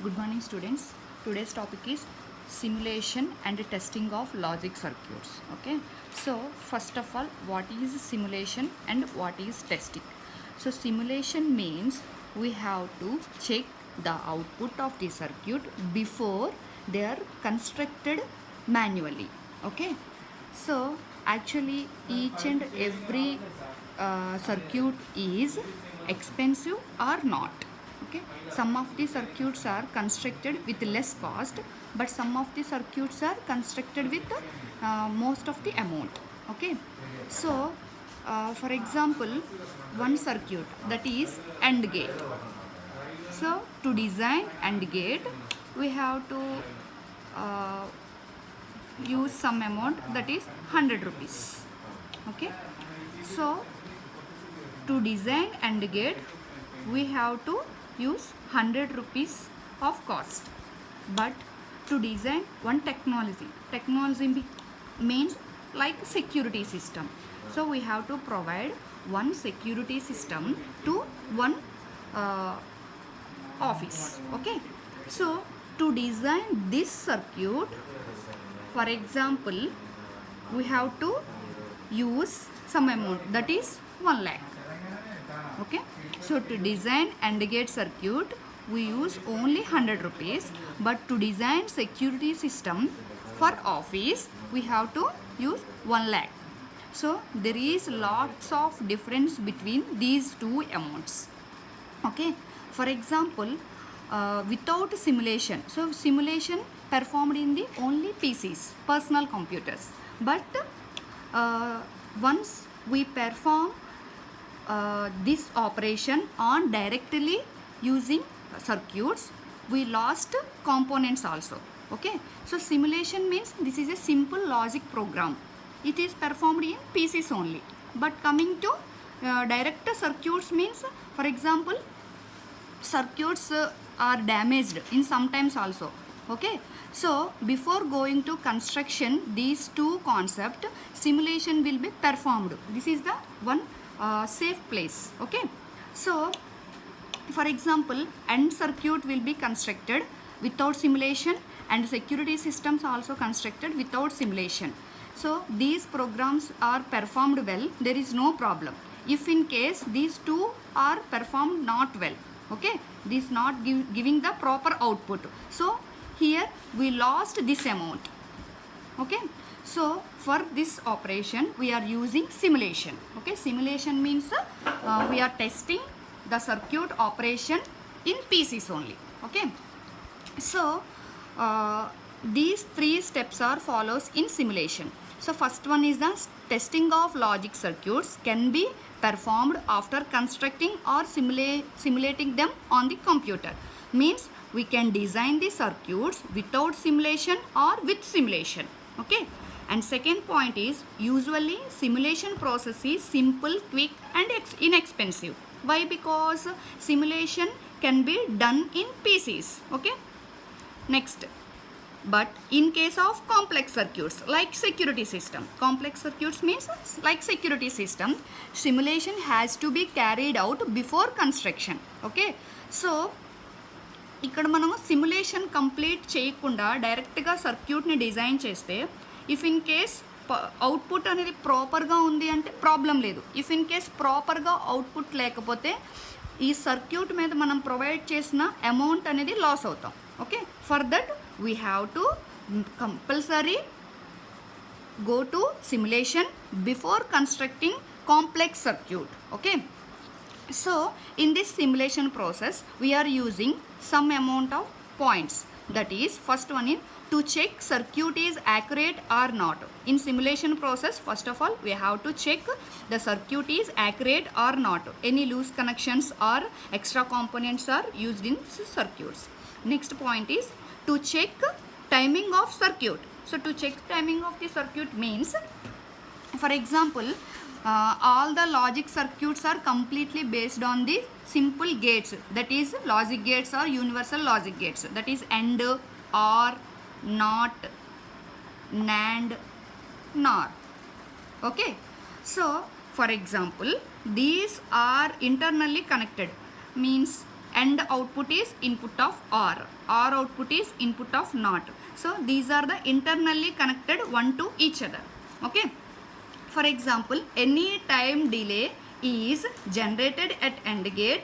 Good morning, students. Today's topic is simulation and testing of logic circuits. Okay, so first of all, what is simulation and what is testing? So simulation means we have to check the output of the circuit before they are constructed manually. Okay, so actually each and every circuit is expensive or not. Okay, some of the circuits are constructed with less cost, but some of the circuits are constructed with most of the amount. Okay, so for example, one circuit, that is AND gate. So to design AND gate, we have to uh, use some amount, that is 100 rupees. Okay, so to design AND gate, we have to use 100 rupees of cost. But to design one technology means like security system. So we have to provide one security system to one office. Okay, so to design this circuit, for example, we have to use some amount, that is 1 lakh. Okay, so to design AND gate circuit, we use only 100 rupees, but to design security system for office, we have to use 1 lakh. So there is lots of difference between these two amounts. Okay, for example, without simulation, so simulation performed in the only PCs, personal computers, but once we perform this operation on directly using circuits, we lost components also. Okay, so simulation means this is a simple logic program. It is performed in PCs only. But coming to direct circuits means, for example, circuits are damaged in sometimes also. Okay, so before going to construction, these two concept, simulation will be performed. This is the one safe place. Okay, so for example, AND circuit will be constructed without simulation, and security systems also constructed without simulation. So these programs are performed well, there is no problem. If in case these two are performed not well, okay, this not giving the proper output, so here we lost this amount. Okay, so for this operation we are using simulation. Okay, simulation means we are testing the circuit operation in PCs only. Okay, so these three steps are follows in simulation. So first one is the testing of logic circuits can be performed after constructing or simulating them on the computer. Means we can design the circuits without simulation or with simulation. Okay, and second point is, usually simulation process is simple, quick and inexpensive. Why? Because simulation can be done in PCs. Okay, next, but in case of complex circuits like security system, complex circuits means like security system, simulation has to be carried out before construction. Okay, so ఇక్కడ మనము simulation complete చేయకుండా డైరెక్ట్గా సర్క్యూట్ని design చేస్తే, if in case output అనేది ప్రాపర్గా ఉంది అంటే ప్రాబ్లం లేదు. ఇఫ్ ఇన్ కేస్ ప్రాపర్గా అవుట్పుట్ లేకపోతే ఈ సర్క్యూట్ మీద మనం ప్రొవైడ్ చేసిన అమౌంట్ అనేది లాస్ అవుతాం. Okay, for that we have to compulsory go to simulation before constructing complex circuit. Okay, so in this simulation process we are using some amount of points, that is first one is to check circuit is accurate or not. In simulation process, first of all we have to check the circuit is accurate or not, any loose connections or extra components are used in circuits. Next point is to check timing of circuit. So to check timing of the circuit means, for example, all the logic circuits are completely based on the simple gates, that is logic gates or universal logic gates, that is AND, OR, NOT, NAND, NOR. Okay, so for example, these are internally connected, means AND output is input of OR output is input of NOT. So these are the internally connected one to each other. Okay. For example, any time delay is generated at AND gate.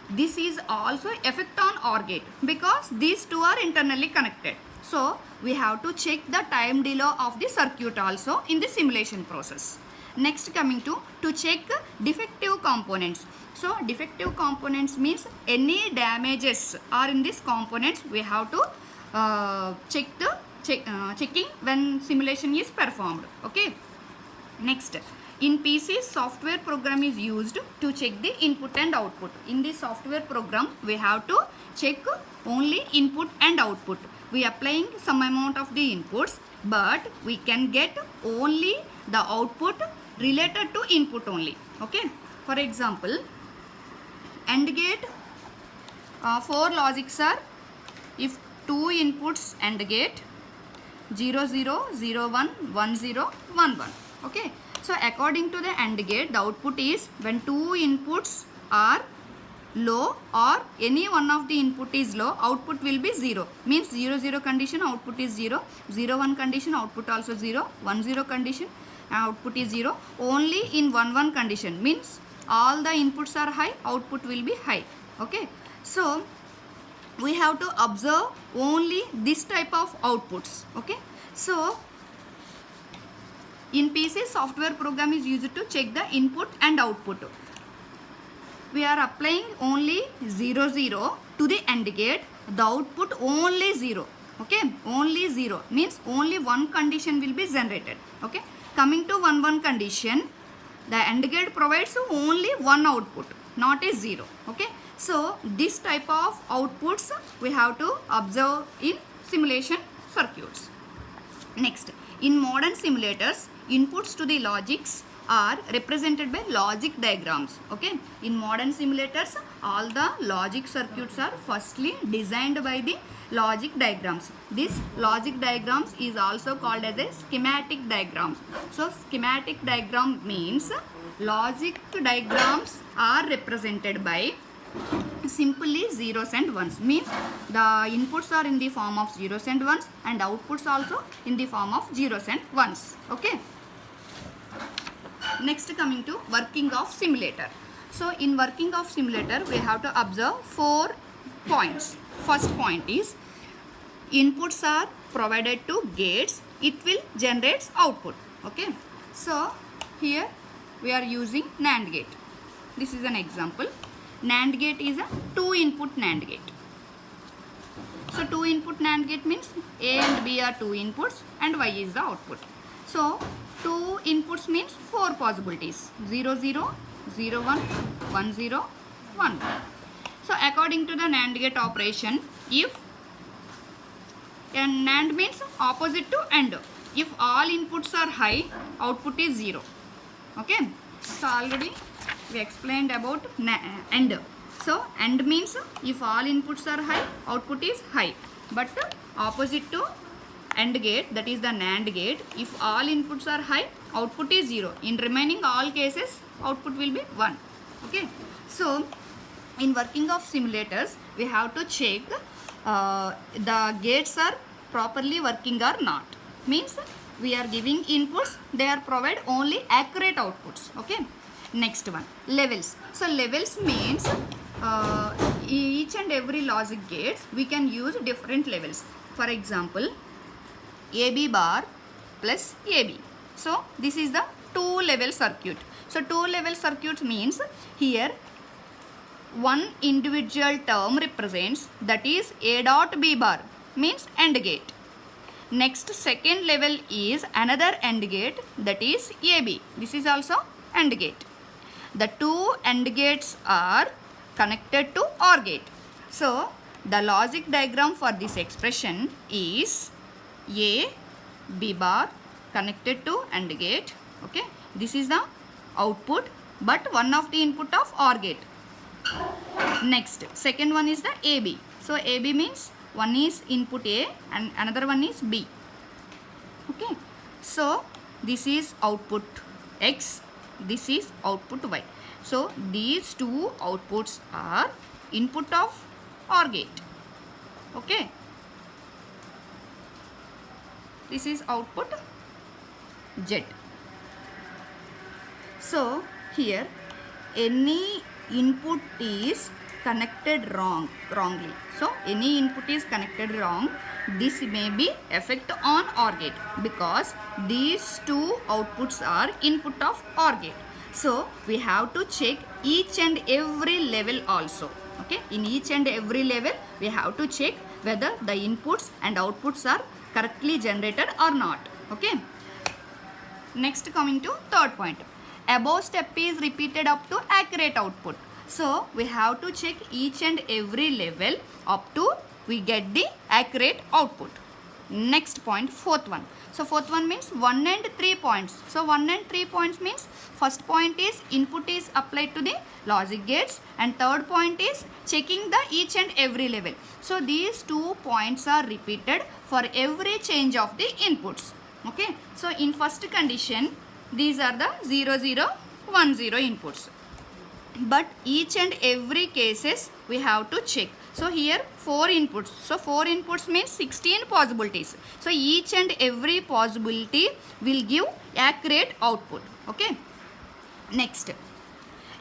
This is also effect on OR gate because these two are internally connected. So we have to check the time delay of the circuit also in the simulation process. Next, coming to check defective components. So defective components means any damages are in these components. We have to checking when simulation is performed. Okay. Next, in PC, software program is used to check the input and output. In this software program, we have to check only input and output. We are applying some amount of the inputs, but we can get only the output related to input only. Okay. For example, AND gate, 4 logics are, if 2 inputs AND gate, 0 0 0 1 1 0 1 1. Okay. So according to the AND gate, the output is when 2 inputs are low or any one of the input is low, output will be 0. Means 0 0 condition, output is 0. 0 1 condition, output also 0. 1 0 condition, output is 0. Only in 1 1 condition means all the inputs are high, output will be high. Okay. So we have to observe only this type of outputs. Okay. So in PC, software program is used to check the input and output. We are applying only 0 0 to the AND gate, the output only 0. Okay, only 0 means only one condition will be generated. Okay, coming to 1 1 condition, the AND gate provides only one output, not a 0. Okay, so this type of outputs we have to observe in simulation circuits. Next, in modern simulators, inputs to the logics are represented by logic diagrams. Okay, in modern simulators, all the logic circuits are firstly designed by the logic diagrams. This logic diagrams is also called as a schematic diagrams. So schematic diagram means logic diagrams are represented by simply zeros and ones, means the inputs are in the form of zeros and ones and outputs also in the form of zeros and ones. Okay. Next, coming to working of simulator. So in working of simulator, we have to observe 4 points. First point is inputs are provided to gates, it will generate output. Okay. So here we are using NAND gate. This is an example. NAND gate is a 2 input NAND gate. So 2 input NAND gate means A and B are 2 inputs and Y is the output. So 2 inputs means 4 possibilities, 0 0 0 1 1 0 1 1. So according to the NAND gate operation, if and NAND means opposite to AND. If all inputs are high, output is 0. Okay. So already we explained about AND. So AND means if all inputs are high, output is high. But opposite to AND gate, that is the NAND gate, if all inputs are high, output is 0. In remaining all cases, output will be 1. Okay. So in working of simulators, we have to check the gates are properly working or not. Means we are giving inputs, they are provide only accurate outputs. Okay. Next one, levels. So levels means each and every logic gates we can use different levels. For example, AB bar plus AB. So this is the 2-level circuit. So 2-level circuit means here one individual term represents, that is A dot B bar, means AND gate. Next, second level is another AND gate, that is AB. This is also AND gate. The 2 AND gates are connected to OR gate. So the logic diagram for this expression is A, B bar connected to AND gate. Okay, this is the output, but one of the input of OR gate. Next, second one is the AB. So AB means one is input A and another one is B. Okay, so this is output X, this is output Y. So these two outputs are input of OR gate. Okay, this is output Z. So here any input is connected wrongly. So any input is connected wrong. This may be effect on OR gate because these two outputs are input of OR gate. So we have to check each and every level also. Okay, in each and every level we have to check whether the inputs and outputs are correctly generated or not. Okay, next coming to third point. Above step is repeated up to accurate output. So we have to check each and every level up to we get the accurate output. Next point, fourth one. So fourth one means 1 and 3 points. So 1 and 3 points means first point is input is applied to the logic gates and third point is checking the each and every level. So these 2 points are repeated for every change of the inputs. Okay, so in first condition these are the 0 0 1 0 inputs, but each and every cases we have to check. So here 4 inputs, so 4 inputs means 16 possibilities. So each and every possibility will give accurate output. Okay, next,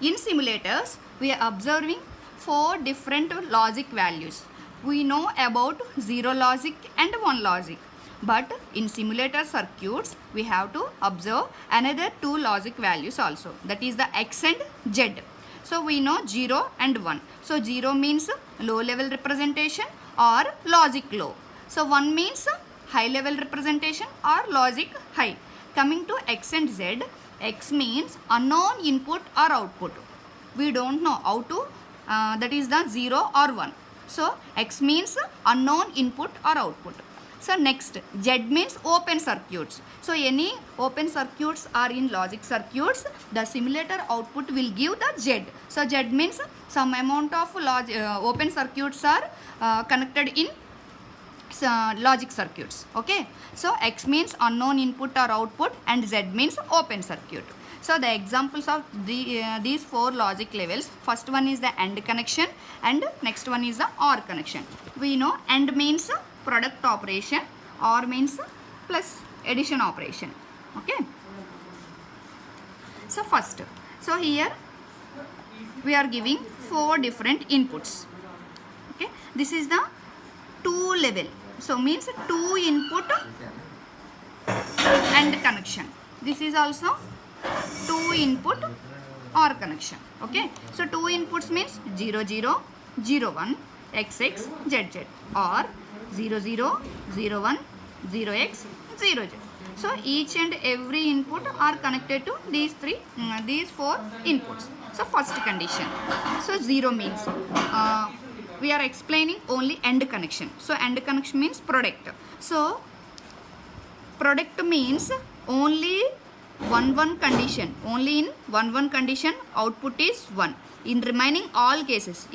in simulators we are observing 4 different logic values. We know about 0 logic and 1 logic, but in simulator circuits we have to observe another 2 logic values also, that is the X and Z. So we know 0 and 1. So 0 means low level representation or logic low. So 1 means high level representation or logic high. Coming to X and Z, X means unknown input or output. We don't know how to, that is the 0 or 1. So X means unknown input or output. So next, Z means open circuits. So any open circuits are in logic circuits, the simulator output will give the Z. So Z means some amount of open circuits are connected in logic circuits. Okay, so X means unknown input or output and Z means open circuit. So the examples of these 4 logic levels, first one is the AND connection and next one is the OR connection. We know AND means product operation, OR means plus addition operation. Okay, so first, so here we are giving 4 different inputs. Okay, this is the 2 level, so means 2 input AND connection. This is also 2 input OR connection. Okay, so 2 inputs means 0 0 0 1 XX Z Z or 0 0 0 1 0 X 0 Z. So each and every input are connected to these 4 inputs. So first condition, so 0 means we are explaining only AND connection. So AND connection means product. So product means only 1 1 condition, only in 1 1 condition output is 1. In remaining all cases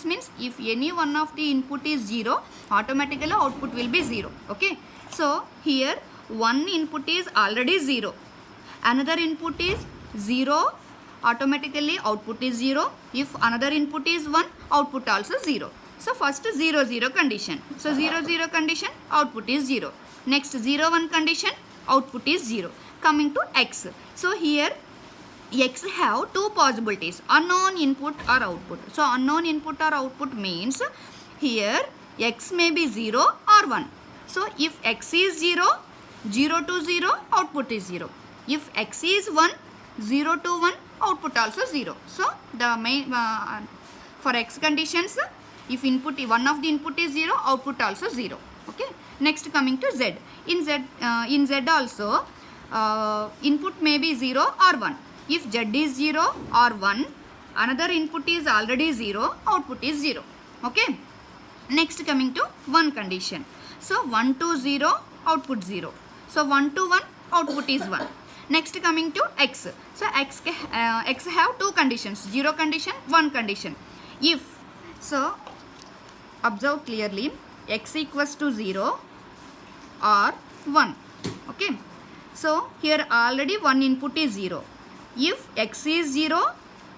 means if any one of the input is 0, automatically output will be 0. Okay, so here one input is already 0, another input is 0, automatically output is 0. If another input is 1, output also 0. So first 0 0 condition, so 0 0 condition output is 0. Next 0 1 condition output is 0. Coming to X, so here X have 2 possibilities, unknown input or output. So unknown input or output means here X may be 0 or 1. So if X is 0, 0 to 0, output is 0. If X is 1, 0 to 1, output also 0. So the main for X conditions, if input one of the input is 0, output also 0. Okay, next coming to Z. In Z also input may be 0 or 1. If Z is 0 or 1, another input is already 0, output is 0. Okay, next coming to 1 condition. So 1 to 0, output 0. So 1 to 1, output is 1. Next coming to X. So X have 2 conditions, 0 condition, 1 condition. If, so observe clearly, X equals to 0 or 1. Okay, so here already one input is 0. If X is 0,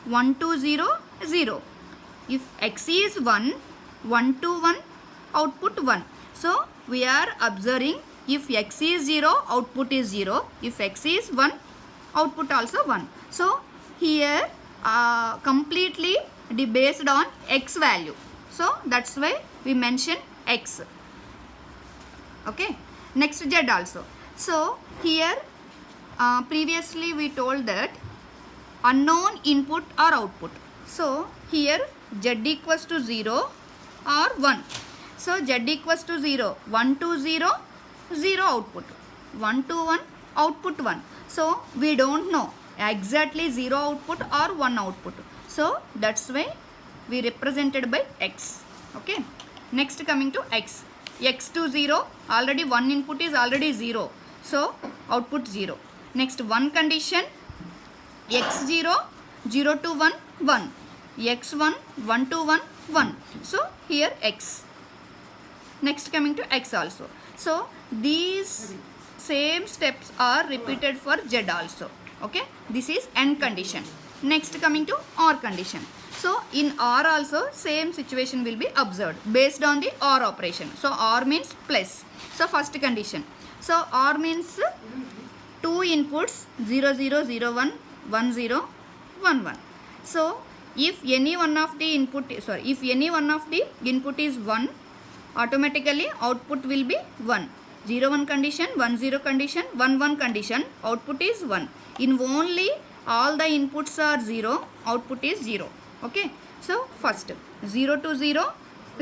1 to 0, 0. if x is 1, 1 to 1, output 1. So we are observing if x is 0, output is 0. If x is 1, output also 1. So here completely based on x value. So that's why we mention x. Okay. Next z also. So here previously we told that unknown input or output. So here z equals to 0 or 1. So z equals to 0, 1 to 0, 0 output, 1 to 1, output 1. So we don't know exactly 0 output or 1 output. So that's why we represented by x. Okay. Next coming to x. X to 0, already 1 input is already 0. So output 0. Next 1 condition, x 0, 0 to 1, 1. X 1, 1 to 1, 1. So here x. Next coming to x also. So these same steps are repeated for z also. Okay. This is n condition. Next coming to or condition. So in or also same situation will be observed based on the or operation. So or means plus. So first condition. So or means 2 inputs 0 0 0 1 1 0 1 1. So if any one of the input is 1, automatically output will be 1. 0 1 condition, 1 0 condition, 1 1 condition, output is 1. In only all the inputs are 0, output is 0. Okay. So first 0 to 0,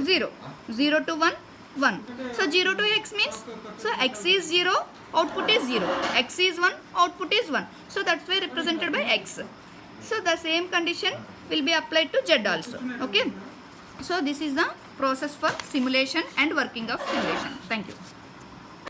0. 0 to 1, 1. So 0 to x means, so x is 0, output is 0. X is 1, output is 1. So that's why represented by x. So the same condition will be applied to z also. Okay. So this is the process for simulation and working of simulation. Thank you.